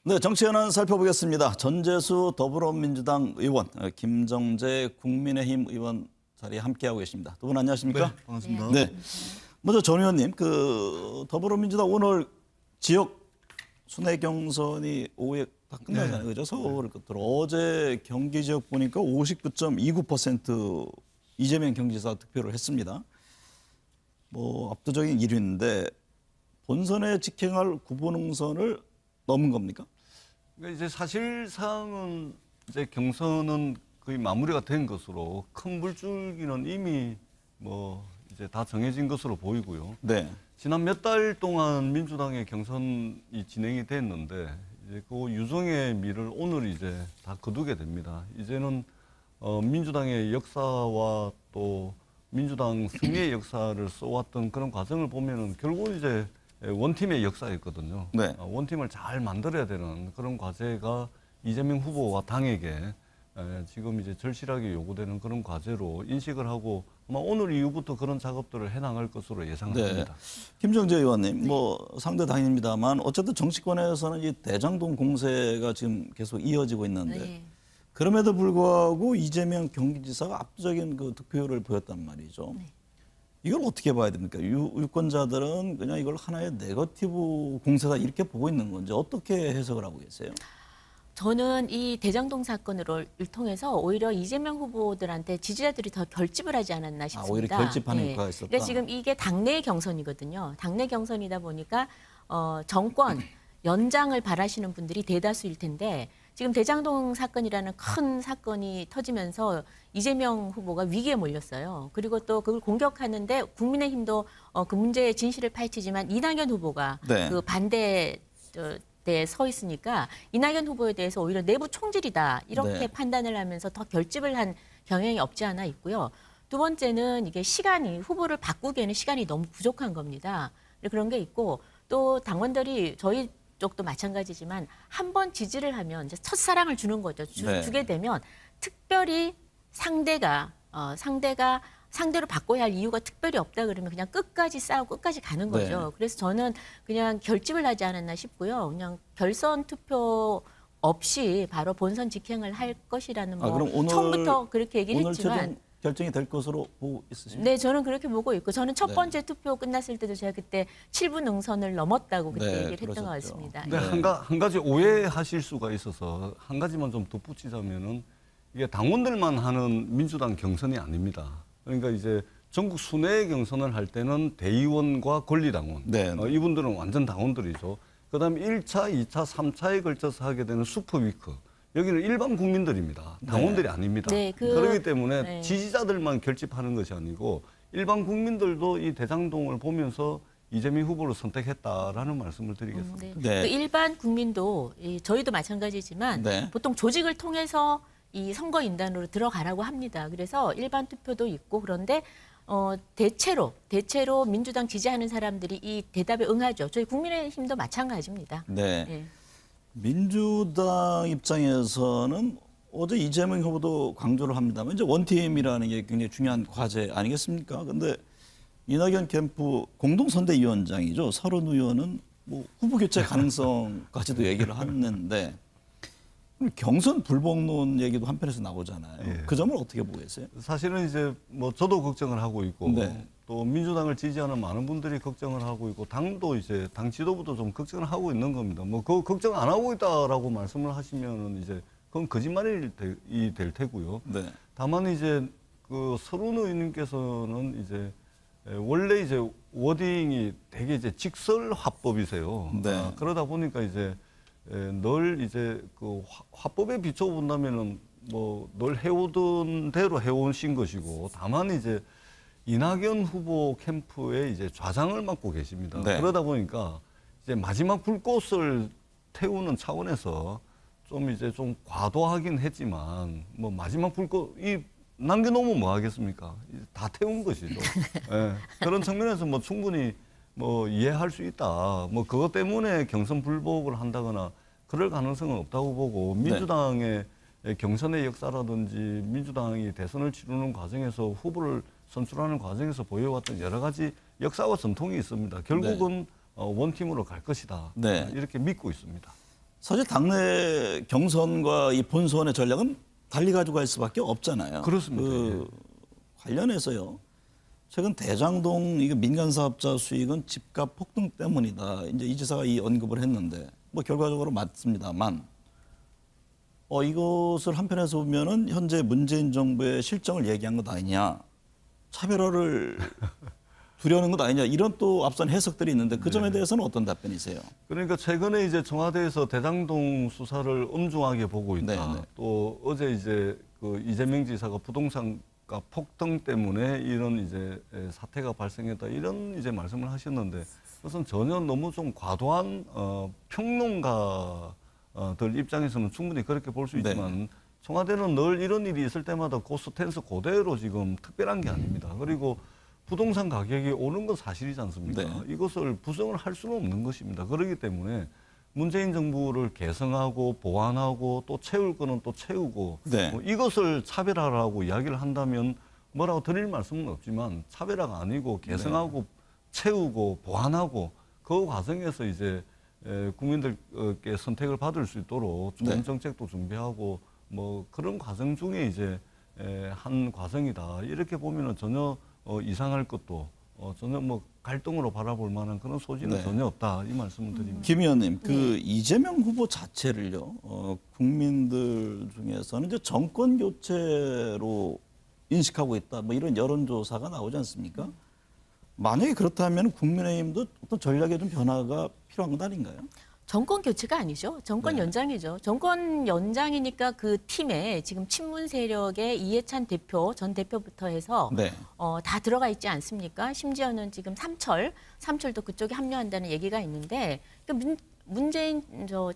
네, 정치 현안 살펴보겠습니다. 전재수 더불어민주당 의원, 김정재 국민의힘 의원 자리에 함께하고 계십니다. 두 분 안녕하십니까? 네, 반갑습니다. 네, 먼저 전 의원님, 더불어민주당 오늘 지역 순회 경선이 오후에 다 끝나잖아요, 그죠? 서울을 끝으로 어제 경기 지역 보니까 59.29% 이재명 경기지사 득표를 했습니다. 뭐 압도적인 1위인데 본선에 직행할 구본능선을 넘은 겁니까? 그러니까 이제 사실상은 이제 경선은 거의 마무리가 된 것으로 큰 물줄기는 이미 뭐 이제 다 정해진 것으로 보이고요. 네. 지난 몇 달 동안 민주당의 경선이 진행이 됐는데 이제 그 유종의 미를 오늘 이제 다 거두게 됩니다. 이제는 민주당의 역사와 또 민주당 승리의 역사를 써왔던 그런 과정을 보면은 결국 이제 원팀의 역사였거든요. 네. 원팀을 잘 만들어야 되는 그런 과제가 이재명 후보와 당에게 지금 이제 절실하게 요구되는 그런 과제로 인식을 하고 아마 오늘 이후부터 그런 작업들을 해나갈 것으로 예상합니다. 네. 김정재 의원님, 뭐 상대 당입니다만 어쨌든 정치권에서는 이 대장동 공세가 지금 계속 이어지고 있는데 그럼에도 불구하고 이재명 경기지사가 압도적인 그 득표율을 보였단 말이죠. 이걸 어떻게 봐야 됩니까? 유권자들은 그냥 이걸 하나의 네거티브 공세다 이렇게 보고 있는 건지 어떻게 해석을 하고 계세요? 저는 이 대장동 사건을 통해서 오히려 이재명 후보들한테 지지자들이 더 결집을 하지 않았나 싶습니다. 오히려 결집하는 효과가 있었다. 그러니까 지금 이게 당내 경선이거든요. 당내 경선이다 보니까 정권 연장을 바라시는 분들이 대다수일 텐데 지금 대장동 사건이라는 큰 사건이 터지면서 이재명 후보가 위기에 몰렸어요. 그리고 또 그걸 공격하는데 국민의힘도 그 문제의 진실을 파헤치지만 이낙연 후보가 그 반대 에 서 있으니까 이낙연 후보에 대해서 오히려 내부 총질이다 이렇게 판단을 하면서 더 결집을 한 경향이 없지 않아 있고요. 두 번째는 이게 시간이 후보를 바꾸기에는 시간이 너무 부족한 겁니다. 그런 게 있고 또 당원들이 저희 쪽도 마찬가지지만 한 번 지지를 하면 이제 첫사랑을 주는 거죠. 주게 되면 특별히 상대로 바꿔야 할 이유가 특별히 없다 그러면 그냥 끝까지 싸우고 끝까지 가는 거죠. 그래서 저는 그냥 결집을 하지 않았나 싶고요. 그냥 결선 투표 없이 바로 본선 직행을 할 것이라는 그럼 오늘, 처음부터 그렇게 얘기를 했지만 최종 결정이 될 것으로 보고 있으십니까? 네, 저는 그렇게 보고 있고 저는 첫 번째 투표 끝났을 때도 제가 그때 7분 능선을 넘었다고 그때 얘기를 했던 것 같습니다. 근데 한 가지 오해하실 수가 있어서 한 가지만 좀 덧붙이자면은 이게 당원들만 하는 민주당 경선이 아닙니다. 그러니까 이제 전국 순회 경선을 할 때는 대의원과 권리당원, 이분들은 완전 당원들이죠. 그다음에 1차, 2차, 3차에 걸쳐서 하게 되는 슈퍼위크. 여기는 일반 국민들입니다. 당원들이 아닙니다. 그렇기 때문에 지지자들만 결집하는 것이 아니고 일반 국민들도 이 대장동을 보면서 이재명 후보를 선택했다라는 말씀을 드리겠습니다. 그 일반 국민도 저희도 마찬가지지만 보통 조직을 통해서 이 선거인단으로 들어가라고 합니다. 그래서 일반 투표도 있고 그런데 대체로 민주당 지지하는 사람들이 이 대답에 응하죠. 저희 국민의힘도 마찬가지입니다. 민주당 입장에서는 어제 이재명 후보도 강조를 합니다만 이제 원팀이라는 게 굉장히 중요한 과제 아니겠습니까? 근데 이낙연 캠프 공동선대위원장이죠. 서른 의원은 뭐 후보 교체 가능성까지도 얘기를 했는데 경선 불복론 얘기도 한편에서 나오잖아요. 그 점을 어떻게 보고 계세요? 사실은 이제 뭐 저도 걱정을 하고 있고 또 민주당을 지지하는 많은 분들이 걱정을 하고 있고 당도 이제 당 지도부도 좀 걱정을 하고 있는 겁니다. 뭐 그 걱정 안 하고 있다라고 말씀을 하시면은 이제 그건 거짓말이 될 테고요. 다만 이제 그 서른 의원님께서는 이제 원래 이제 워딩이 되게 이제 직설화법이세요. 그러다 보니까 이제 늘 이제 그 화법에 비춰본다면은 뭐 늘 해오던 대로 해오신 것이고 다만 이제 이낙연 후보 캠프에 이제 좌장을 맡고 계십니다. 그러다 보니까 이제 마지막 불꽃을 태우는 차원에서 좀 이제 좀 과도하긴 했지만 뭐 마지막 불꽃 남겨놓으면 뭐 하겠습니까? 다 태운 것이죠. 그런 측면에서 뭐 충분히 뭐 이해할 수 있다. 뭐 그것 때문에 경선 불복을 한다거나 그럴 가능성은 없다고 보고 민주당의 경선의 역사라든지 민주당이 대선을 치르는 과정에서 후보를 선출하는 과정에서 보여왔던 여러 가지 역사와 전통이 있습니다. 결국은 원팀으로 갈 것이다. 이렇게 믿고 있습니다. 사실 당내 경선과 이 본선의 전략은 달리 가지고 갈 수밖에 없잖아요. 그렇습니다. 그 관련해서요. 최근 대장동 이거 민간 사업자 수익은 집값 폭등 때문이다. 이제 이 지사가 이 언급을 했는데 뭐 결과적으로 맞습니다만 이것을 한편에서 보면은 현재 문재인 정부의 실정을 얘기한 것 아니냐, 차별화를 두려는 것 아니냐 이런 또 앞선 해석들이 있는데 그 점에 대해서는 어떤 답변이세요? 그러니까 최근에 이제 청와대에서 대장동 수사를 엄중하게 보고 있다. 네네. 또 어제 이제 그 이재명 지사가 부동산가 폭등 때문에 이런 이제 사태가 발생했다 이런 이제 말씀을 하셨는데 그것은 전혀 너무 좀 과도한 평론가들 입장에서는 충분히 그렇게 볼 수 있지만 청와대는 늘 이런 일이 있을 때마다 그 스탠스 그대로 지금 특별한 게 아닙니다. 그리고 부동산 가격이 오른 건 사실이지 않습니까? 네. 이것을 부정을 할 수는 없는 것입니다. 그렇기 때문에 문재인 정부를 개성하고 보완하고 또 채울 거는 또 채우고 네. 이것을 차별화라고 이야기를 한다면 뭐라고 드릴 말씀은 없지만 차별화가 아니고 개성하고 채우고 보완하고 그 과정에서 이제 국민들께 선택을 받을 수 있도록 좋은 정책도 준비하고 뭐 그런 과정 중에 이제 한 과정이다. 이렇게 보면은 전혀 이상할 것도 전혀 뭐 갈등으로 바라볼 만한 그런 소지는 전혀 없다. 이 말씀을 드립니다. 김 의원님, 그 이재명 후보 자체를요, 국민들 중에서는 이제 정권 교체로 인식하고 있다. 뭐 이런 여론조사가 나오지 않습니까? 만약에 그렇다면 국민의힘도 어떤 전략에 좀 변화가 필요한 건 아닌가요? 정권 교체가 아니죠. 정권 연장이죠. 정권 연장이니까 그 팀에 지금 친문 세력의 이해찬 대표, 전 대표부터 해서 다 들어가 있지 않습니까? 심지어는 지금 삼철도 그쪽에 합류한다는 얘기가 있는데 그러니까 문재인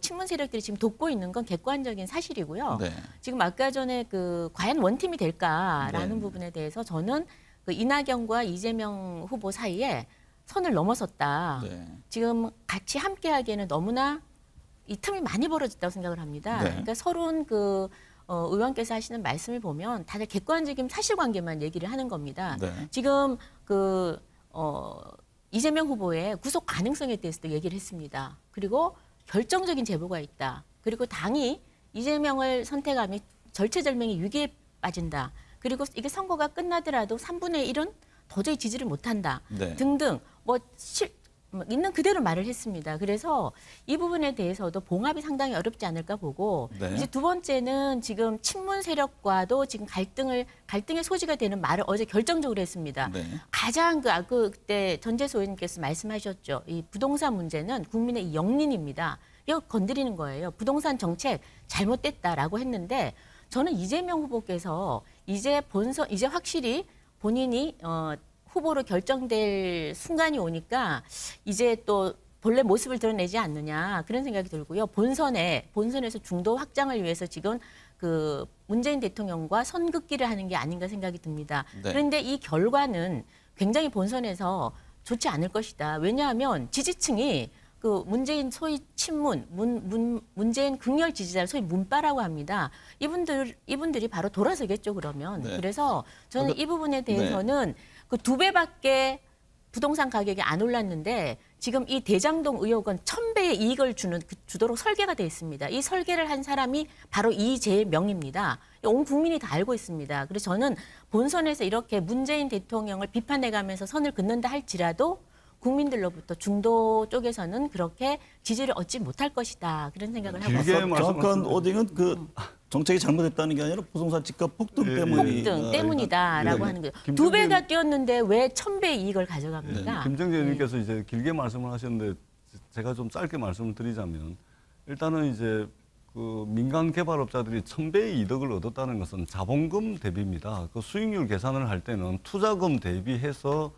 친문 세력들이 지금 돕고 있는 건 객관적인 사실이고요. 지금 아까 전에 그 과연 원팀이 될까라는 부분에 대해서 저는 그 이낙연과 이재명 후보 사이에 선을 넘어섰다. 지금 같이 함께하기에는 너무나 이 틈이 많이 벌어졌다고 생각을 합니다. 그러니까 서로는 그 의원께서 하시는 말씀을 보면 다들 객관적인 사실관계만 얘기를 하는 겁니다. 지금 그 이재명 후보의 구속 가능성에 대해서도 얘기를 했습니다. 그리고 결정적인 제보가 있다. 그리고 당이 이재명을 선택하면 절체절명의 위기에 빠진다. 그리고 이게 선거가 끝나더라도 3분의 1은 도저히 지지를 못한다 등등 있는 그대로 말을 했습니다. 그래서 이 부분에 대해서도 봉합이 상당히 어렵지 않을까 보고 이제 두 번째는 지금 친문 세력과도 지금 갈등의 소지가 되는 말을 어제 결정적으로 했습니다. 가장 그때 전재수 의원님께서 말씀하셨죠. 이 부동산 문제는 국민의 영린입니다. 이거 건드리는 거예요. 부동산 정책 잘못됐다라고 했는데 저는 이재명 후보께서 이제 확실히 본인이 후보로 결정될 순간이 오니까 이제 또 본래 모습을 드러내지 않느냐 그런 생각이 들고요. 본선에서 중도 확장을 위해서 지금 그 문재인 대통령과 선긋기를 하는 게 아닌가 생각이 듭니다. 그런데 이 결과는 굉장히 본선에서 좋지 않을 것이다. 왜냐하면 지지층이 그 문재인 소위 친문, 문재인 극렬 지지자 소위 문파라고 합니다. 이분들이 바로 돌아서겠죠 그러면. 그래서 저는 이 부분에 대해서는 그 2배밖에 부동산 가격이 안 올랐는데 지금 이 대장동 의혹은 1000배의 이익을 주도록 설계가 돼 있습니다. 이 설계를 한 사람이 바로 이재명입니다. 온 국민이 다 알고 있습니다. 그래서 저는 본선에서 이렇게 문재인 대통령을 비판해가면서 선을 긋는다 할지라도 국민들로부터 중도 쪽에서는 그렇게 지지를 얻지 못할 것이다. 그런 생각을 하고 있습니다. 정확한 오딩은 그 정책이 잘못됐다는 게 아니라 부동산 집값 폭등 때문이다라고 하는 거죠. 2배가 뛰었는데 왜 1000배의 이익을 가져갑니까? 김정재 의원님께서 이제 길게 말씀을 하셨는데 제가 좀 짧게 말씀을 드리자면 일단은 이제 그 민간 개발업자들이 1000배의 이득을 얻었다는 것은 자본금 대비입니다. 그 수익률 계산을 할 때는 투자금 대비해서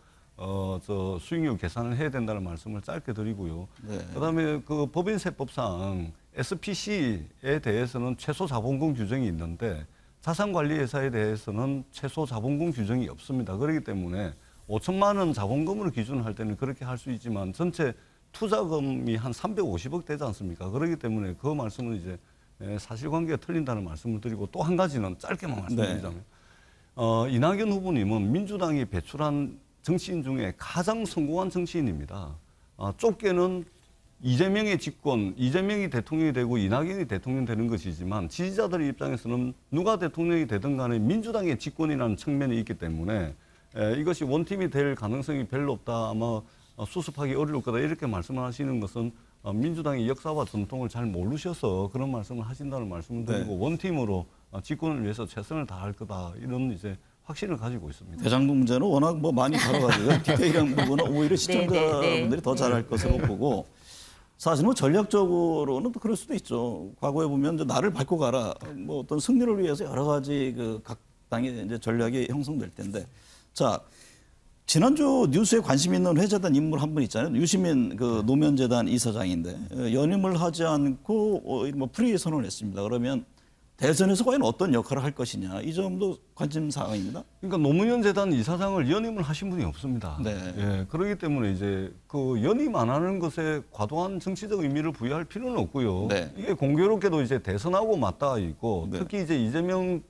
수익률 계산을 해야 된다는 말씀을 짧게 드리고요. 그다음에 그 법인세법상 SPC에 대해서는 최소 자본금 규정이 있는데 자산관리회사에 대해서는 최소 자본금 규정이 없습니다. 그렇기 때문에 5천만 원 자본금으로 기준을 할 때는 그렇게 할 수 있지만 전체 투자금이 한 350억 되지 않습니까? 그렇기 때문에 그 말씀은 이제 사실관계가 틀린다는 말씀을 드리고 또 한 가지는 짧게만 말씀드리자면 이낙연 후보님은 민주당이 배출한 정치인 중에 가장 성공한 정치인입니다. 좁게는 이재명의 집권, 이재명이 대통령이 되고 이낙연이 대통령 되는 것이지만 지지자들의 입장에서는 누가 대통령이 되든 간에 민주당의 집권이라는 측면이 있기 때문에 이것이 원팀이 될 가능성이 별로 없다. 아마 수습하기 어려울 거다. 이렇게 말씀을 하시는 것은 민주당의 역사와 전통을 잘 모르셔서 그런 말씀을 하신다는 말씀을 드리고 네. 원팀으로 집권을 위해서 최선을 다할 거다. 이런 이제 확신을 가지고 있습니다. 대장동 문제는 워낙 뭐 많이 다뤄가지고 디테일한 부분은 오히려 시청자분들이 더 잘할 것으로 보고 사실 뭐 전략적으로는 또 그럴 수도 있죠. 과거에 보면 이제 나를 밟고 가라. 뭐 어떤 승리를 위해서 여러 가지 그 각 당의 이제 전략이 형성될 텐데 자. 지난주 뉴스에 관심 있는 회자단 인물 한 분 있잖아요. 유시민 그 노면재단 이사장인데 연임을 하지 않고 뭐 프리 선언을 했습니다. 그러면 대선에서 과연 어떤 역할을 할 것이냐 이 점도 관심 사항입니다. 그러니까 노무현 재단 이사장을 연임을 하신 분이 없습니다. 네. 예, 그렇기 때문에 이제 그 연임 안 하는 것에 과도한 정치적 의미를 부여할 필요는 없고요. 네. 이게 공교롭게도 이제 대선하고 맞닿아 있고 네. 특히 이제 이재명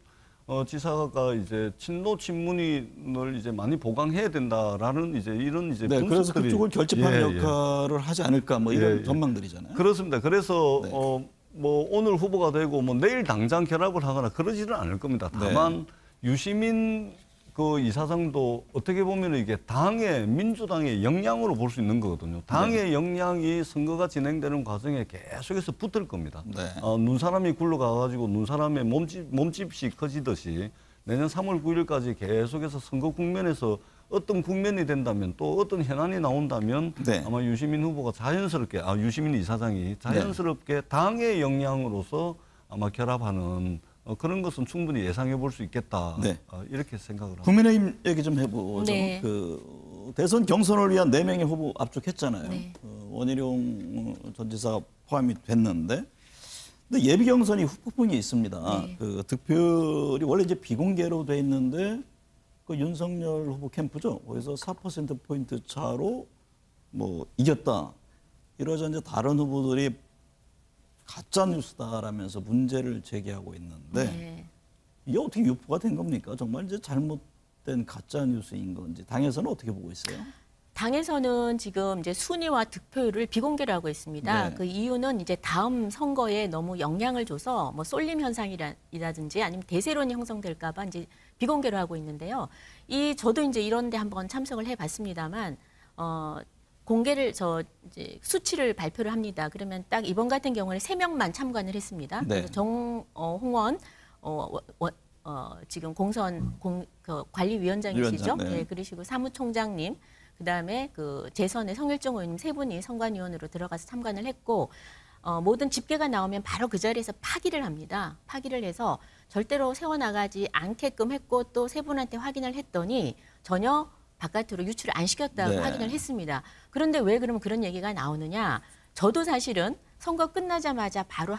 지사가 이제 친노 친문을 이제 많이 보강해야 된다라는 이제 이런 이제 네, 그래서 분석들이 그쪽을 결집하는 예, 예. 역할을 하지 않을까 뭐 이런 예, 예. 전망들이잖아요. 그렇습니다. 그래서 네. 뭐 오늘 후보가 되고 뭐 내일 당장 결합을 하거나 그러지는 않을 겁니다. 다만 유시민 그 이사장도 어떻게 보면 이게 당의 민주당의 역량으로 볼 수 있는 거거든요. 당의 역량이 선거가 진행되는 과정에 계속해서 붙을 겁니다. 네. 눈사람이 굴러가가지고 눈사람의 몸집이 커지듯이 내년 3월 9일까지 계속해서 선거 국면에서 어떤 국면이 된다면 또 어떤 현안이 나온다면 네. 아마 유시민 후보가 자연스럽게 유시민 이사장이 자연스럽게 당의 역량으로서 아마 결합하는 그런 것은 충분히 예상해 볼 수 있겠다. 네. 이렇게 생각을 합니다. 국민의힘 얘기 좀 해보죠. 네. 그 대선 경선을 위한 4명의 후보 압축했잖아요. 네. 원희룡 전 지사가 포함이 됐는데 근데 예비 경선이 후폭풍이 있습니다. 네. 그 득표율이 원래 이제 비공개로 돼 있는데 그 윤석열 후보 캠프죠. 거기서 4% 포인트 차로 뭐 이겼다. 이러자 이제 다른 후보들이 가짜 뉴스다라면서 문제를 제기하고 있는데 네. 이게 어떻게 유포가 된 겁니까? 정말 이제 잘못된 가짜 뉴스인 건지 당에서는 어떻게 보고 있어요? 당에서는 지금 이제 순위와 득표율을 비공개로 하고 있습니다. 네. 그 이유는 이제 다음 선거에 너무 영향을 줘서 뭐 쏠림 현상이라든지 아니면 대세론이 형성될까봐 이제 비공개로 하고 있는데요. 저도 이제 이런데 한번 참석을 해봤습니다만 공개를 이제 수치를 발표를 합니다. 그러면 딱 이번 같은 경우는 3명만 참관을 했습니다. 네. 그래서 홍원 지금 그 관리위원장이시죠. 위원장, 네. 네, 그러시고 사무총장님. 그다음에 그 재선의 성일종 의원님 3분이 선관위원으로 들어가서 참관을 했고 모든 집계가 나오면 바로 그 자리에서 파기를 합니다. 파기를 해서 절대로 세워나가지 않게끔 했고 또 3분한테 확인을 했더니 전혀 바깥으로 유출을 안 시켰다고 네. 확인을 했습니다. 그런데 왜 그러면 그런 얘기가 나오느냐. 저도 사실은 선거 끝나자마자 바로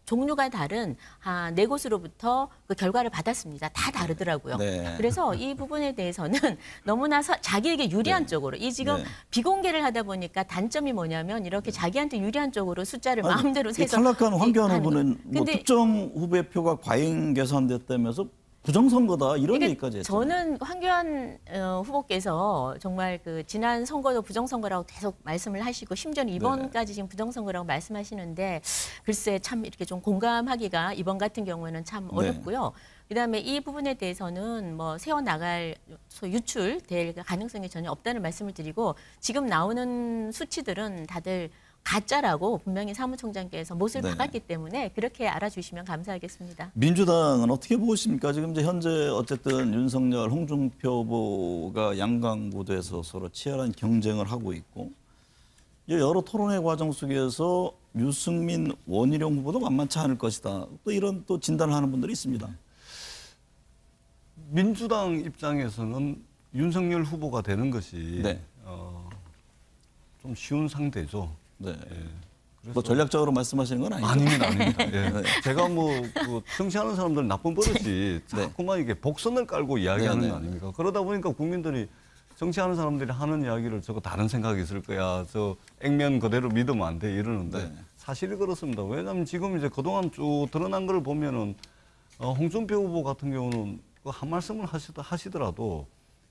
종류가 다른 한 4곳으로부터 그 결과를 받았습니다. 다 다르더라고요. 네. 그래서 이 부분에 대해서는 너무나 자기에게 유리한 네. 쪽으로 지금 네. 비공개를 하다 보니까 단점이 뭐냐면 이렇게 자기한테 유리한 쪽으로 숫자를 아니, 마음대로 이 세서 탈락한 황교안 하는 후보는 거. 뭐 근데 특정 후보의 표가 과잉 계산됐다면서 부정선거다 이런 이게 얘기까지 했잖아요. 저는 황교안 후보께서 정말 그 지난 선거도 부정선거라고 계속 말씀을 하시고 심지어는 이번까지 지금 부정선거라고 말씀하시는데 글쎄 참 이렇게 좀 공감하기가 이번 같은 경우에는 참 어렵고요. 그다음에 이 부분에 대해서는 뭐 세워나갈 유출될 가능성이 전혀 없다는 말씀을 드리고 지금 나오는 수치들은 다들 가짜라고 분명히 사무총장께서 못을 네. 박았기 때문에 그렇게 알아주시면 감사하겠습니다. 민주당은 어떻게 보십니까? 지금 이제 현재 어쨌든 윤석열, 홍준표 후보가 양강구도에서 서로 치열한 경쟁을 하고 있고 여러 토론회 과정 속에서 유승민, 원희룡 후보도 만만치 않을 것이다. 또 이런 또 진단을 하는 분들이 있습니다. 민주당 입장에서는 윤석열 후보가 되는 것이 네. 좀 쉬운 상대죠. 네. 예. 뭐 전략적으로 말씀하시는 건 아니죠? 아닙니다. 예. 제가 그 정치하는 사람들 나쁜 버릇이 자꾸만 이게 복선을 깔고 이야기하는 네, 거 아닙니까? 그러다 보니까 국민들이 정치하는 사람들이 하는 이야기를 저거 다른 생각이 있을 거야. 저 액면 그대로 믿으면 안 돼. 이러는데 네. 사실이 그렇습니다. 왜냐하면 지금 이제 그동안 쭉 드러난 걸 보면은 홍준표 후보 같은 경우는 한 말씀을 하시더라도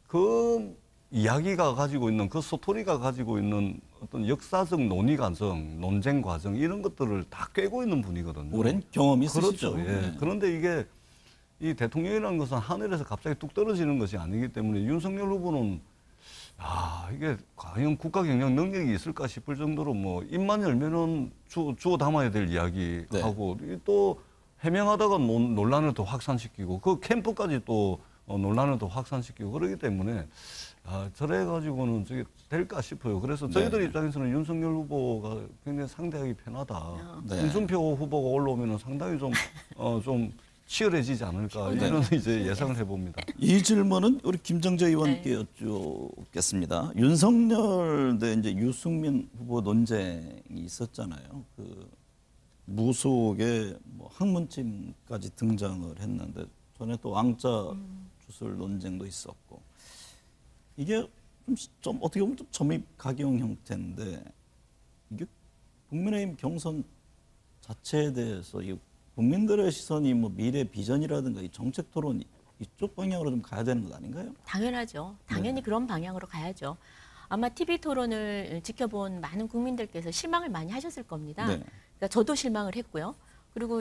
그 이야기가 가지고 있는 그 스토리가 가지고 있는 어떤 역사적 논의 과정, 논쟁 과정 이런 것들을 다 꿰고 있는 분이거든요. 오랜 경험이 있으시죠. 그렇죠. 예. 네. 그런데 이게 이 대통령이라는 것은 하늘에서 갑자기 뚝 떨어지는 것이 아니기 때문에 윤석열 후보는 이게 과연 국가 경영 능력이 있을까 싶을 정도로 뭐 입만 열면은 주워 담아야 될 이야기하고 또 해명하다가 논란을 더 확산시키고 그 캠프까지 또 논란을 더 확산시키고 그러기 때문에 저래 가지고는 저게 될까 싶어요. 그래서 저희들 입장에서는 윤석열 후보가 굉장히 상대하기 편하다. 네. 홍준표 후보가 올라오면은 상당히 좀 치열해지지 않을까 이런 이제 예상을 해봅니다. 이 질문은 우리 김정재 의원께 여쭙겠습니다. 윤석열 대 이제 유승민 후보 논쟁이 있었잖아요. 그 무속의 뭐 학문팀까지 등장을 했는데 전에 또 왕자 주술 논쟁도 있었고 이게 좀 어떻게 보면 좀 점입 각용 형태인데 이게 국민의힘 경선 자체에 대해서 이 국민들의 시선이 뭐 미래 비전이라든가 이 정책 토론 이쪽 방향으로 좀 가야 되는 것 아닌가요? 당연하죠. 당연히 그런 방향으로 가야죠. 아마 TV 토론을 지켜본 많은 국민들께서 실망을 많이 하셨을 겁니다. 네. 그러니까 저도 실망을 했고요. 그리고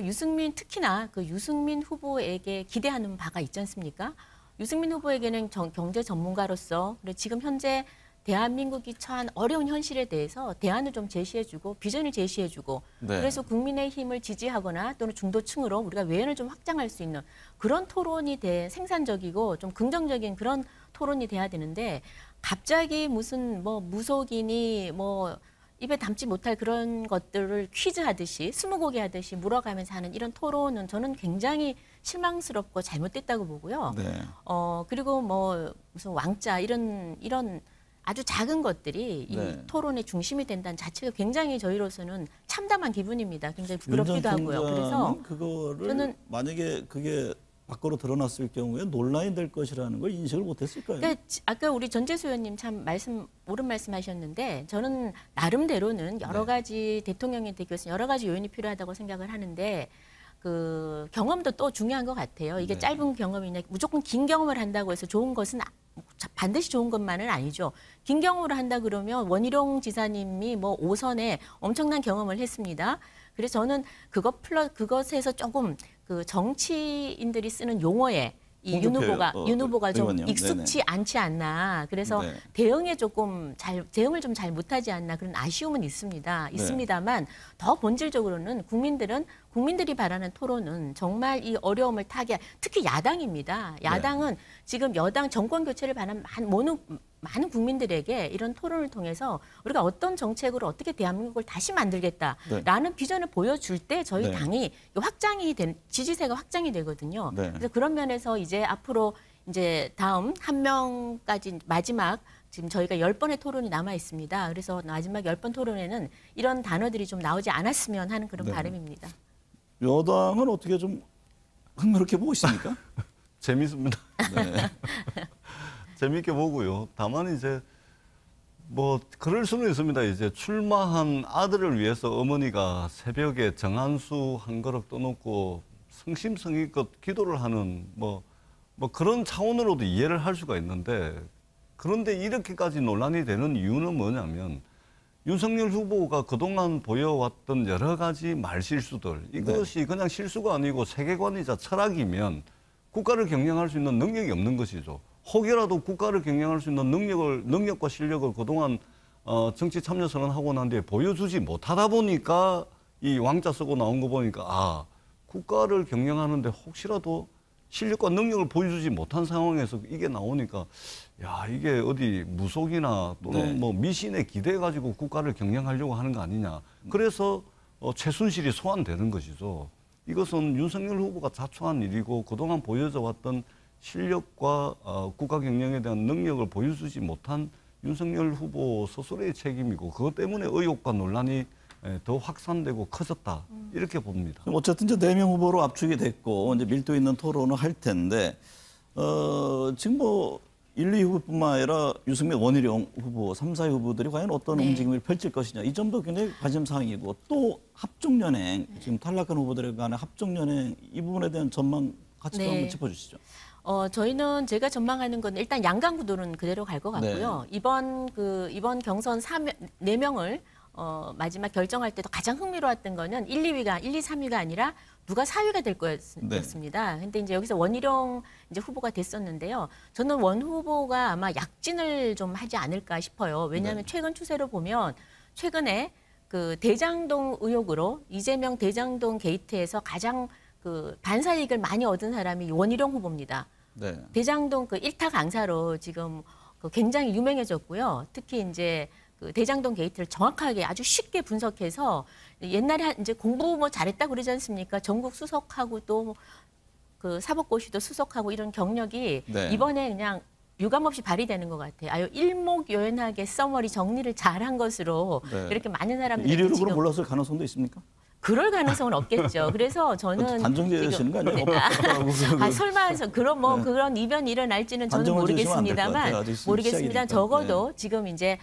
특히나 그 유승민 후보에게 기대하는 바가 있지 않습니까? 유승민 후보에게는 경제 전문가로서 그리고 지금 현재 대한민국이 처한 어려운 현실에 대해서 대안을 좀 제시해주고 비전을 제시해주고 네. 그래서 국민의힘을 지지하거나 또는 중도층으로 우리가 외연을 좀 확장할 수 있는 그런 토론이 생산적이고 좀 긍정적인 그런 토론이 돼야 되는데 갑자기 무슨 뭐 무속이니 뭐 입에 담지 못할 그런 것들을 퀴즈하듯이 스무고개 하듯이 물어가면서 하는 이런 토론은 저는 굉장히 실망스럽고 잘못됐다고 보고요. 네. 그리고 뭐 무슨 왕자 이런 아주 작은 것들이 이 토론의 중심이 된다는 자체가 굉장히 저희로서는 참담한 기분입니다. 굉장히 부끄럽기도 하고요. 그래서 그거를 저는 만약에 그게 밖으로 드러났을 경우에 논란이 될 것이라는 걸 인식을 못했을까요? 그러니까 아까 우리 전재수 의원님 참 옳은 말씀하셨는데 저는 나름대로는 여러 가지 대통령이 되기 위해서 여러 가지 요인이 필요하다고 생각을 하는데 그 경험도 또 중요한 것 같아요. 이게 짧은 경험이냐 무조건 긴 경험을 한다고 해서 좋은 것은 반드시 좋은 것만은 아니죠. 긴 경험을 한다 그러면 원희룡 지사님이 뭐 5선에 엄청난 경험을 했습니다. 그래서 저는 그것에서 조금 그 정치인들이 쓰는 용어에 이 윤 후보가 좀 의원님. 익숙치 않지 않나. 그래서 대응을 좀 잘 못하지 않나 그런 아쉬움은 있습니다만 더 본질적으로는 국민들이 바라는 토론은 정말 이 어려움을 특히 야당입니다. 야당은 지금 여당 정권 교체를 바라는 많은 국민들에게 이런 토론을 통해서 우리가 어떤 정책으로 어떻게 대한민국을 다시 만들겠다라는 비전을 보여줄 때 저희 당이 지지세가 확장이 되거든요. 그래서 그런 면에서 이제 앞으로 이제 다음 한 명까지 마지막 지금 저희가 10번의 토론이 남아 있습니다. 그래서 마지막 10번 토론에는 이런 단어들이 좀 나오지 않았으면 하는 그런 바람입니다. 여당은 어떻게 좀 흥미롭게 보고 있습니까? 재밌습니다. 재밌게 보고요. 다만 이제 뭐 그럴 수는 있습니다. 이제 출마한 아들을 위해서 어머니가 새벽에 정한수 한 그릇 떠놓고 성심성의껏 기도를 하는 뭐 그런 차원으로도 이해를 할 수가 있는데 그런데 이렇게까지 논란이 되는 이유는 뭐냐면 윤석열 후보가 그동안 보여왔던 여러 가지 말실수들 이것이 그냥 실수가 아니고 세계관이자 철학이면 국가를 경영할 수 있는 능력이 없는 것이죠. 혹여라도 국가를 경영할 수 있는 능력과 실력을 그동안 정치 참여 선언하고 난 뒤에 보여주지 못하다 보니까 이 왕자 쓰고 나온 거 보니까 국가를 경영하는데 혹시라도 실력과 능력을 보여주지 못한 상황에서 이게 나오니까 이게 어디 무속이나 또는 뭐 미신에 기대해 가지고 국가를 경영하려고 하는 거 아니냐. 그래서 최순실이 소환되는 것이죠. 이것은 윤석열 후보가 자초한 일이고 그동안 보여져 왔던 실력과 국가 경영에 대한 능력을 보여주지 못한 윤석열 후보 스스로의 책임이고 그것 때문에 의혹과 논란이 더 확산되고 커졌다 이렇게 봅니다. 어쨌든 이제 4명 후보로 압축이 됐고 이제 밀도 있는 토론을 할 텐데 지금 뭐 1, 2 후보뿐만 아니라 유승민, 원희룡 후보, 3, 4 후보들이 과연 어떤 움직임을 펼칠 것이냐 이 점도 굉장히 관심사항이고 또 합종연행 지금 탈락한 후보들에 관한 합종연행 이 부분에 대한 전망 같이 또 한번 짚어주시죠. 저희는 제가 전망하는 건 일단 양강 구도는 그대로 갈 것 같고요. 이번 경선 4명을 마지막 결정할 때도 가장 흥미로웠던 거는 1, 2, 3위가 아니라 누가 4위가 될 거였습니다. 근데 이제 여기서 원희룡 이제 후보가 됐었는데요. 저는 원 후보가 아마 약진을 좀 하지 않을까 싶어요. 왜냐하면 최근 추세로 보면 최근에 그 대장동 의혹으로 이재명 대장동 게이트에서 가장 그 반사 이익을 많이 얻은 사람이 원희룡 후보입니다. 네. 대장동 그 1타 강사로 지금 그 굉장히 유명해졌고요. 특히 이제 그 대장동 게이트를 정확하게 아주 쉽게 분석해서 옛날에 이제 공부 뭐 잘했다 그러지 않습니까? 전국 수석하고 또 그 사법고시도 수석하고 이런 경력이 네. 이번에 그냥 유감없이 발휘되는 것 같아요. 아유 일목요연하게 써머리 정리를 잘한 것으로 네. 이렇게 많은 사람들이 1위로 지금 물러설 가능성도 있습니까? 그럴 가능성은 없겠죠. 그래서 저는 단정지으시는 거 아니에요? 설마 그런 뭐 그런 이변이 일어날지는 저는 단정을 지으시면 안될것 모르겠습니다만 같아요. 아직 모르겠습니다. 시작이니까. 적어도 지금 이제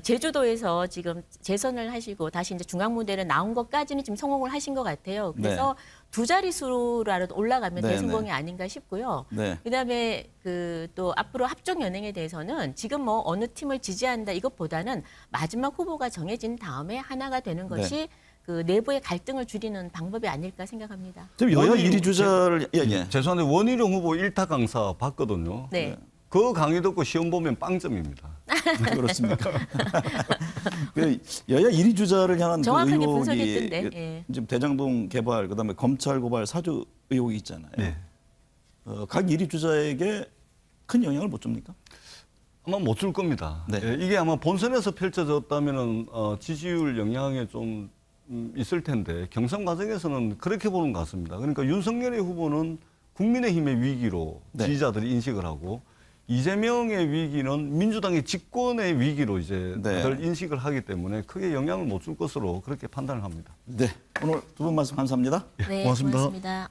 제주도에서 지금 재선을 하시고 다시 이제 중앙 무대로 나온 것까지는 지금 성공을 하신 것 같아요. 그래서 두 자릿수라도 올라가면 네, 대성공이 아닌가 싶고요. 네. 그다음에 그 또 앞으로 합종 연행에 대해서는 지금 뭐 어느 팀을 지지한다 이것보다는 마지막 후보가 정해진 다음에 하나가 되는 것이 그 내부의 갈등을 줄이는 방법이 아닐까 생각합니다. 지금 여야 1위 주자를 죄송한데 원희룡 후보 1타 강사 봤거든요. 네. 그 강의 듣고 시험 보면 빵점입니다. 그렇습니까? 그 여야 1위 주자를 향한 그 정확하게 의혹이 분석했던데. 예. 지금 대장동 개발 그다음에 검찰 고발 사주 의혹이 있잖아요. 네. 각 1위 주자에게 큰 영향을 못 줍니까? 아마 못 줄 겁니다. 네. 예, 이게 아마 본선에서 펼쳐졌다면은 지지율 영향에 좀 있을 텐데 경선 과정에서는 그렇게 보는 것 같습니다. 그러니까 윤석열의 후보는 국민의힘의 위기로 네. 지지자들이 인식을 하고 이재명의 위기는 민주당의 집권의 위기로 이제 네. 다들 인식을 하기 때문에 크게 영향을 못 줄 것으로 그렇게 판단을 합니다. 네. 오늘 두 분 말씀 감사합니다. 네, 고맙습니다. 고맙습니다.